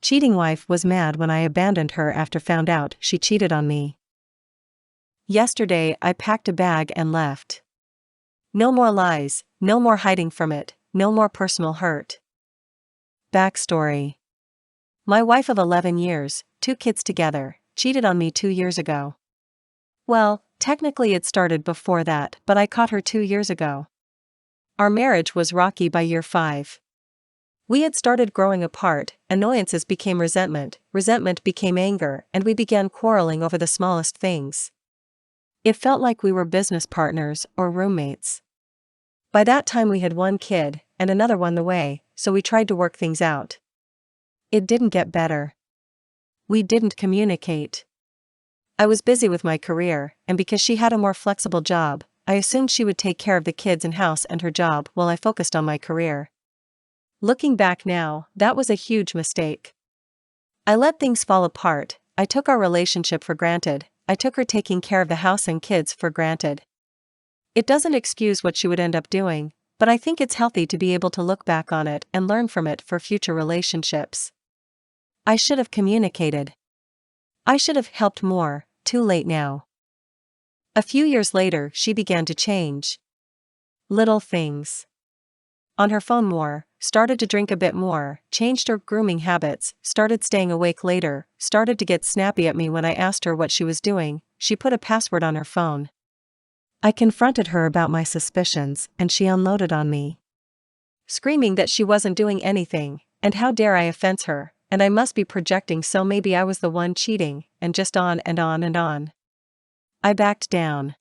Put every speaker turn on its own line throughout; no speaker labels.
Cheating wife was mad when I abandoned her after found out she cheated on me. Yesterday I packed a bag and left. No more lies, no more hiding from it, no more personal hurt. Backstory. My wife of 11 years, 2 kids together, cheated on me 2 years ago. Well, technically it started before that, but I caught her 2 years ago. Our marriage was rocky by year 5. We had started growing apart, annoyances became resentment, resentment became anger, and we began quarreling over the smallest things. It felt like we were business partners or roommates. By that time we had 1 kid, and another on the way, so we tried to work things out. It didn't get better. We didn't communicate. I was busy with my career, and because she had a more flexible job, I assumed she would take care of the kids and house and her job while I focused on my career. Looking back now, that was a huge mistake. I let things fall apart. I took our relationship for granted. I took her taking care of the house and kids for granted. It doesn't excuse what she would end up doing, but I think it's healthy to be able to look back on it and learn from it for future relationships. I should have communicated. I should have helped more. Too late now. A few years later, she began to change. Little things. On her phone more, started to drink a bit more, changed her grooming habits, started staying awake later, started to get snappy at me when I asked her what she was doing. She put a password on her phone. I confronted her about my suspicions, and she unloaded on me, screaming that she wasn't doing anything, and how dare I offense her, and I must be projecting, so maybe I was the one cheating, and just on and on and on. I backed down.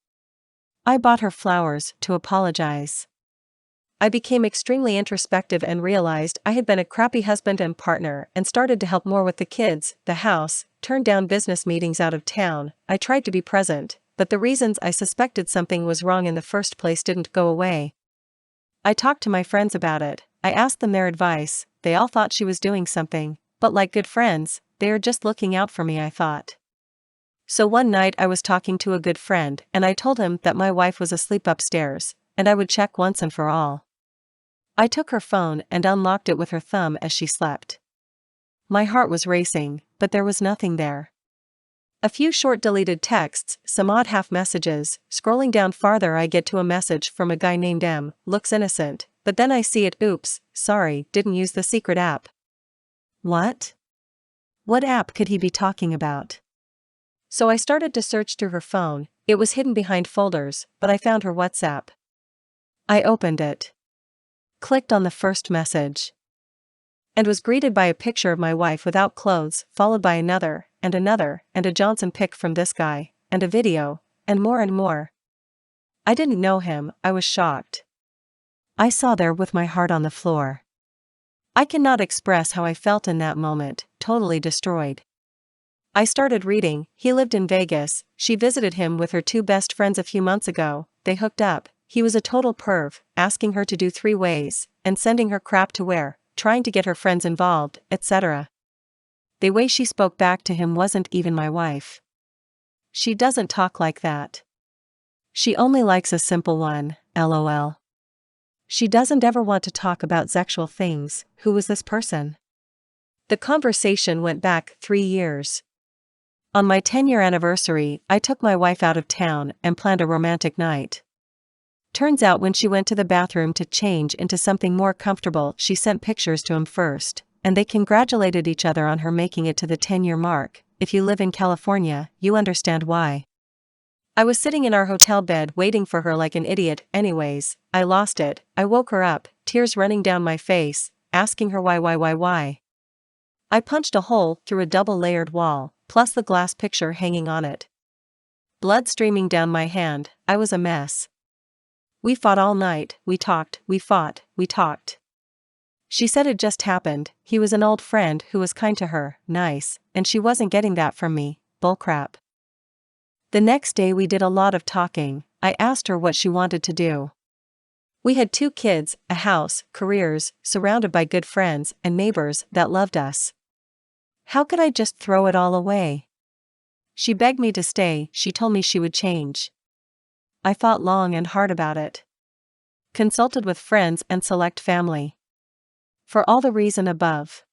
I bought her flowers to apologize. I became extremely introspective and realized I had been a crappy husband and partner and started to help more with the kids, the house, turned down business meetings out of town. I tried to be present, but the reasons I suspected something was wrong in the first place didn't go away. I talked to my friends about it. I asked them their advice. They all thought she was doing something, but like good friends, they are just looking out for me, I thought. So one night I was talking to a good friend and I told him that my wife was asleep upstairs, and I would check once and for all. I took her phone and unlocked it with her thumb as she slept. My heart was racing, but there was nothing there. A few short deleted texts, some odd half messages. Scrolling down farther I get to a message from a guy named M, looks innocent, but then I see it, oops, sorry, didn't use the secret app. What? What app could he be talking about? So I started to search through her phone. It was hidden behind folders, but I found her WhatsApp. I opened it. Clicked on the first message. And was greeted by a picture of my wife without clothes, followed by another, and a Johnson pic from this guy, and a video, and more and more. I didn't know him. I was shocked. I saw there with my heart on the floor. I cannot express how I felt in that moment, totally destroyed. I started reading. He lived in Vegas. She visited him with her 2 best friends a few months ago. They hooked up. He was a total perv, asking her to do 3 ways, and sending her crap to wear, trying to get her friends involved, etc. The way she spoke back to him wasn't even my wife. She doesn't talk like that. She only likes a simple one, lol. She doesn't ever want to talk about sexual things. Who was this person? The conversation went back 3 years. On my 10-year anniversary, I took my wife out of town and planned a romantic night. Turns out when she went to the bathroom to change into something more comfortable, she sent pictures to him first, and they congratulated each other on her making it to the 10-year mark. If you live in California, you understand why. I was sitting in our hotel bed waiting for her like an idiot. Anyways, I lost it. I woke her up, tears running down my face, asking her why. I punched a hole through a double-layered wall, plus the glass picture hanging on it. Blood streaming down my hand. I was a mess. We fought all night. We talked, we fought, we talked. She said it just happened. He was an old friend who was kind to her, nice, and she wasn't getting that from me. Bullcrap. The next day we did a lot of talking. I asked her what she wanted to do. We had 2 kids, a house, careers, surrounded by good friends and neighbors that loved us. How could I just throw it all away? She begged me to stay. She told me she would change. I thought long and hard about it. Consulted with friends and select family. For all the reason above.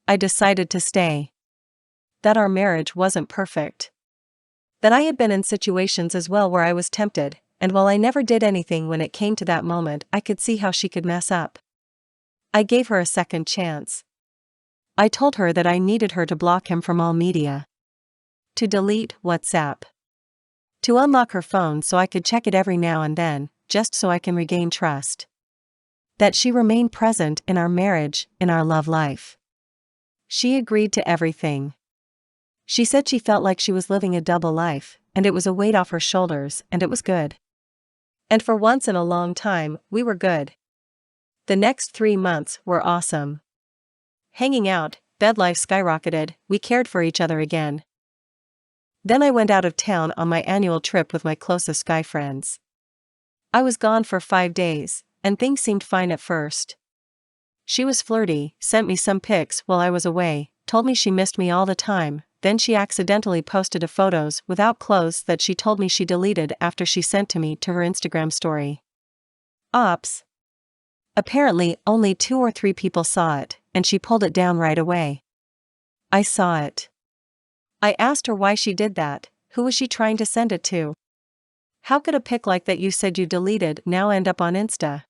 I decided to stay. That our marriage wasn't perfect. That I had been in situations as well where I was tempted, and while I never did anything when it came to that moment, I could see how she could mess up. I gave her a second chance. I told her that I needed her to block him from all media. To delete WhatsApp. To unlock her phone so I could check it every now and then, just so I can regain trust. That she remain present in our marriage, in our love life. She agreed to everything. She said she felt like she was living a double life, and it was a weight off her shoulders, and it was good. And for once in a long time, we were good. The next 3 months were awesome. Hanging out, bed life skyrocketed, we cared for each other again. Then I went out of town on my annual trip with my closest guy friends. I was gone for 5 days, and things seemed fine at first. She was flirty, sent me some pics while I was away, told me she missed me all the time, then she accidentally posted a photos without clothes that she told me she deleted after she sent to me to her Instagram story. Ops. Apparently only 2 or 3 people saw it, and she pulled it down right away. I saw it. I asked her why she did that. Who was she trying to send it to? How could a pic like that you said you deleted now end up on Insta?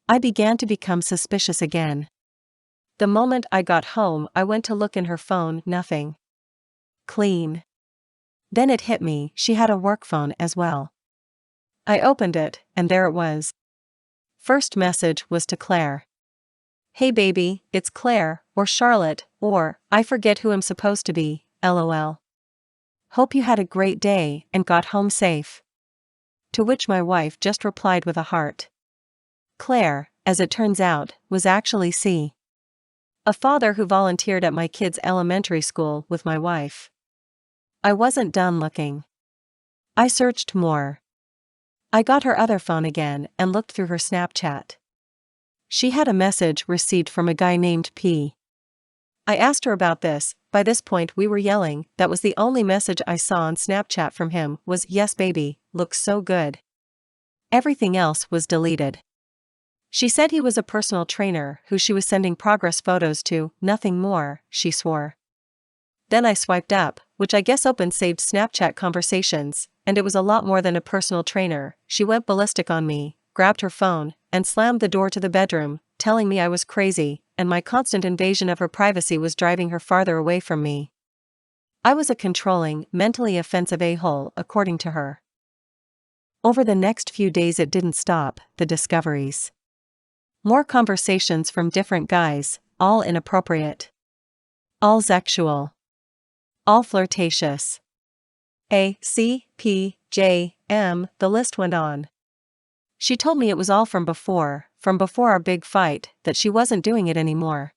I began to become suspicious again. The moment I got home, I went to look in her phone, nothing. Clean. Then it hit me, she had a work phone as well. I opened it, and there it was. First message was to Claire. Hey baby, it's Claire, or Charlotte, or, I forget who I'm supposed to be, LOL. Hope you had a great day and got home safe. To which my wife just replied with a heart. Claire, as it turns out, was actually C. A father who volunteered at my kids' elementary school with my wife. I wasn't done looking. I searched more. I got her other phone again and looked through her Snapchat. She had a message received from a guy named P. I asked her about this. By this point we were yelling. That was the only message I saw on Snapchat from him was, yes baby, looks so good. Everything else was deleted. She said he was a personal trainer who she was sending progress photos to, nothing more, she swore. Then I swiped up, which I guess opened saved Snapchat conversations, and it was a lot more than a personal trainer. She went ballistic on me, grabbed her phone, and slammed the door to the bedroom, telling me I was crazy, and my constant invasion of her privacy was driving her farther away from me. I was a controlling, mentally offensive a-hole, according to her. Over the next few days it didn't stop, the discoveries. More conversations from different guys, all inappropriate. All sexual. All flirtatious. A, C, P, J, M, the list went on. She told me it was all from before our big fight, that she wasn't doing it anymore.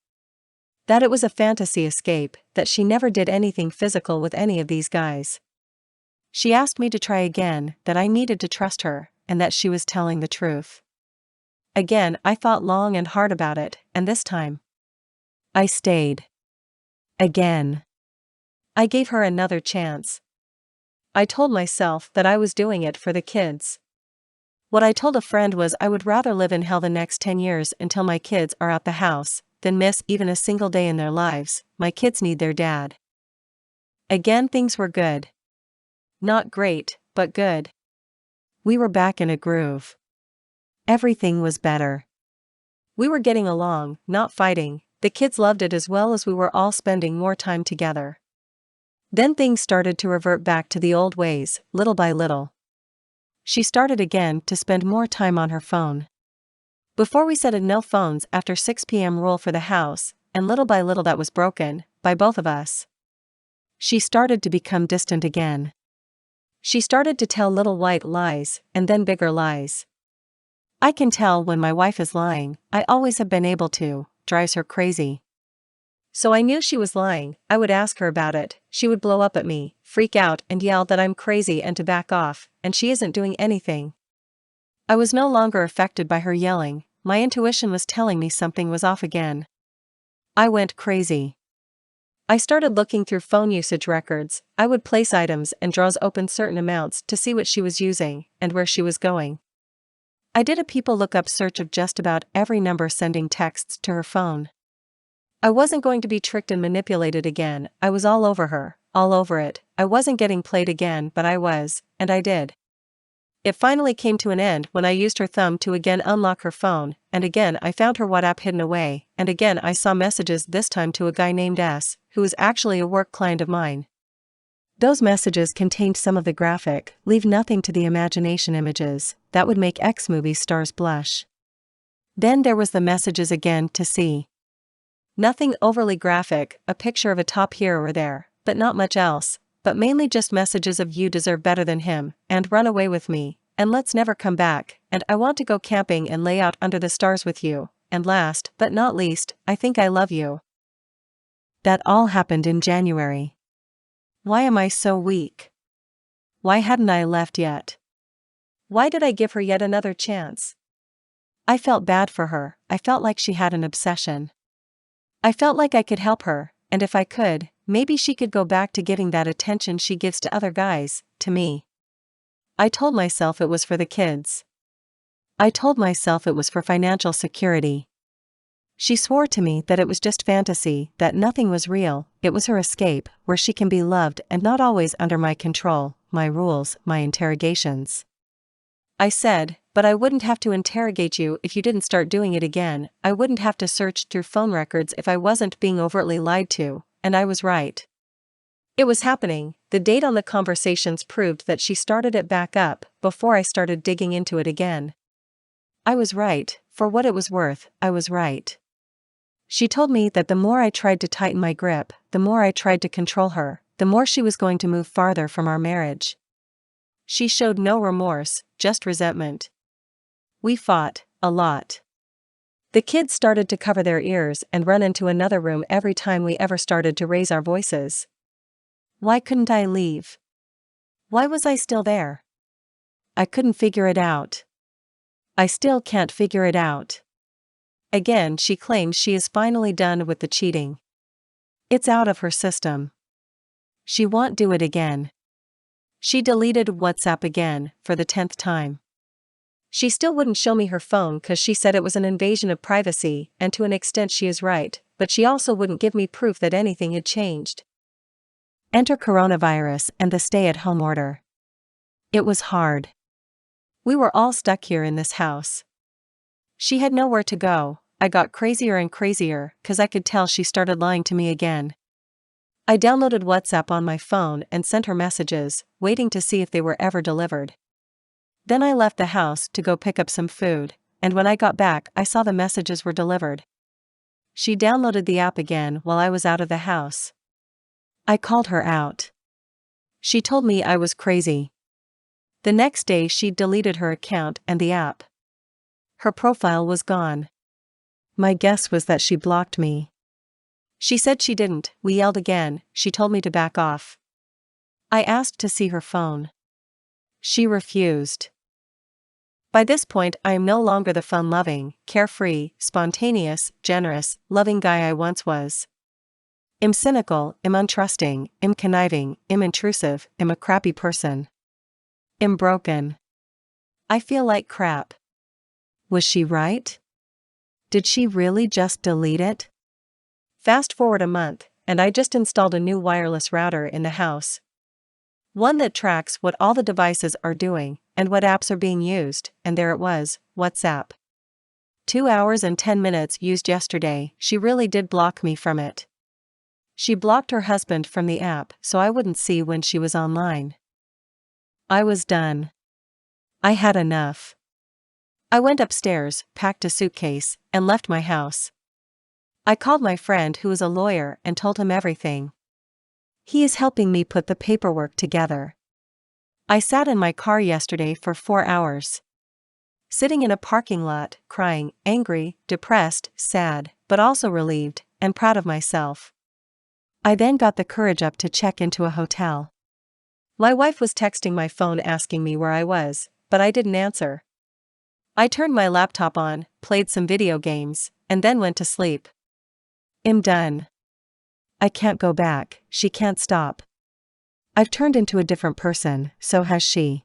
That it was a fantasy escape, that she never did anything physical with any of these guys. She asked me to try again, that I needed to trust her, and that she was telling the truth. Again I thought long and hard about it, and this time I stayed. Again. I gave her another chance. I told myself that I was doing it for the kids. What I told a friend was I would rather live in hell the next 10 years until my kids are out the house, than miss even a single day in their lives. My kids need their dad. Again things were good. Not great, but good. We were back in a groove. Everything was better. We were getting along, not fighting. The kids loved it as well as we were all spending more time together. Then things started to revert back to the old ways, little by little. She started again to spend more time on her phone. Before we set a no phones after 6 p.m. rule for the house, and little by little that was broken, by both of us. She started to become distant again. She started to tell little white lies, and then bigger lies. I can tell when my wife is lying, I always have been able to, drives her crazy. So I knew she was lying. I would ask her about it, she would blow up at me, freak out and yell that I'm crazy and to back off, and she isn't doing anything. I was no longer affected by her yelling, my intuition was telling me something was off again. I went crazy. I started looking through phone usage records. I would place items and draws open certain amounts to see what she was using, and where she was going. I did a people lookup search of just about every number sending texts to her phone. I wasn't going to be tricked and manipulated again. I was all over her, all over it. I wasn't getting played again, but I was, and I did. It finally came to an end when I used her thumb to again unlock her phone, and again I found her WhatsApp hidden away, and again I saw messages, this time to a guy named S, who is actually a work client of mine. Those messages contained some of the graphic, leave nothing to the imagination images, that would make ex-movie stars blush. Then there was the messages again to see. Nothing overly graphic, a picture of a top here or there, but not much else, but mainly just messages of you deserve better than him, and run away with me, and let's never come back, and I want to go camping and lay out under the stars with you, and last, but not least, I think I love you. That all happened in January. Why am I so weak? Why hadn't I left yet? Why did I give her yet another chance? I felt bad for her. I felt like she had an obsession. I felt like I could help her, and if I could, maybe she could go back to giving that attention she gives to other guys, to me. I told myself it was for the kids. I told myself it was for financial security. She swore to me that it was just fantasy, that nothing was real, it was her escape, where she can be loved and not always under my control, my rules, my interrogations. I said, but I wouldn't have to interrogate you if you didn't start doing it again, I wouldn't have to search through phone records if I wasn't being overtly lied to, and I was right. It was happening. The date on the conversations proved that she started it back up, before I started digging into it again. I was right, for what it was worth, I was right. She told me that the more I tried to tighten my grip, the more I tried to control her, the more she was going to move farther from our marriage. She showed no remorse, just resentment. We fought, a lot. The kids started to cover their ears and run into another room every time we ever started to raise our voices. Why couldn't I leave? Why was I still there? I couldn't figure it out. I still can't figure it out. Again, she claims she is finally done with the cheating. It's out of her system. She won't do it again. She deleted WhatsApp again, for the 10th time. She still wouldn't show me her phone because she said it was an invasion of privacy, and to an extent she is right, but she also wouldn't give me proof that anything had changed. Enter coronavirus and the stay-at-home order. It was hard. We were all stuck here in this house. She had nowhere to go. I got crazier and crazier, cause I could tell she started lying to me again. I downloaded WhatsApp on my phone and sent her messages, waiting to see if they were ever delivered. Then I left the house to go pick up some food, and when I got back I saw the messages were delivered. She downloaded the app again while I was out of the house. I called her out. She told me I was crazy. The next day she deleted her account and the app. Her profile was gone. My guess was that she blocked me. She said she didn't. We yelled again. She told me to back off. I asked to see her phone. She refused. By this point I am no longer the fun-loving, carefree, spontaneous, generous, loving guy I once was. I'm cynical, I'm untrusting, I'm conniving, I'm intrusive, I'm a crappy person. I'm broken. I feel like crap. Was she right? Did she really just delete it? Fast forward a month, and I just installed a new wireless router in the house. One that tracks what all the devices are doing, and what apps are being used, and there it was, WhatsApp. 2 hours and 10 minutes used yesterday. She really did block me from it. She blocked her husband from the app so I wouldn't see when she was online. I was done. I had enough. I went upstairs, packed a suitcase, and left my house. I called my friend who is a lawyer and told him everything. He is helping me put the paperwork together. I sat in my car yesterday for 4 hours. Sitting in a parking lot, crying, angry, depressed, sad, but also relieved, and proud of myself. I then got the courage up to check into a hotel. My wife was texting my phone asking me where I was, but I didn't answer. I turned my laptop on, played some video games, and then went to sleep. I'm done. I can't go back, she can't stop. I've turned into a different person, so has she.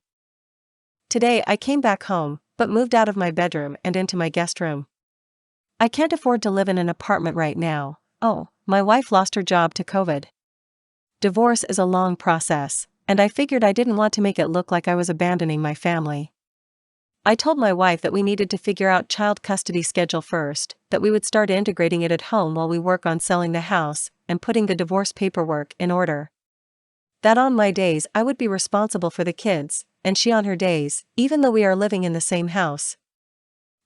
Today I came back home, but moved out of my bedroom and into my guest room. I can't afford to live in an apartment right now. Oh, my wife lost her job to COVID. Divorce is a long process, and I figured I didn't want to make it look like I was abandoning my family. I told my wife that we needed to figure out child custody schedule first, that we would start integrating it at home while we work on selling the house and putting the divorce paperwork in order. That on my days I would be responsible for the kids, and she on her days, even though we are living in the same house.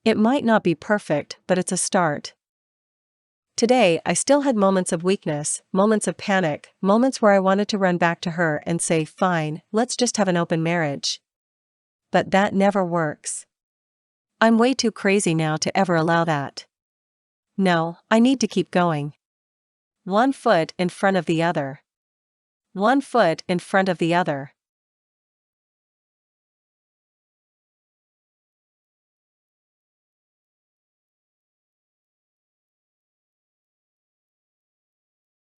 It might not be perfect, but it's a start. Today I still had moments of weakness, moments of panic, moments where I wanted to run back to her and say, fine, let's just have an open marriage. But that never works. I'm way too crazy now to ever allow that. No, I need to keep going. One foot in front of the other. One foot in front of the other.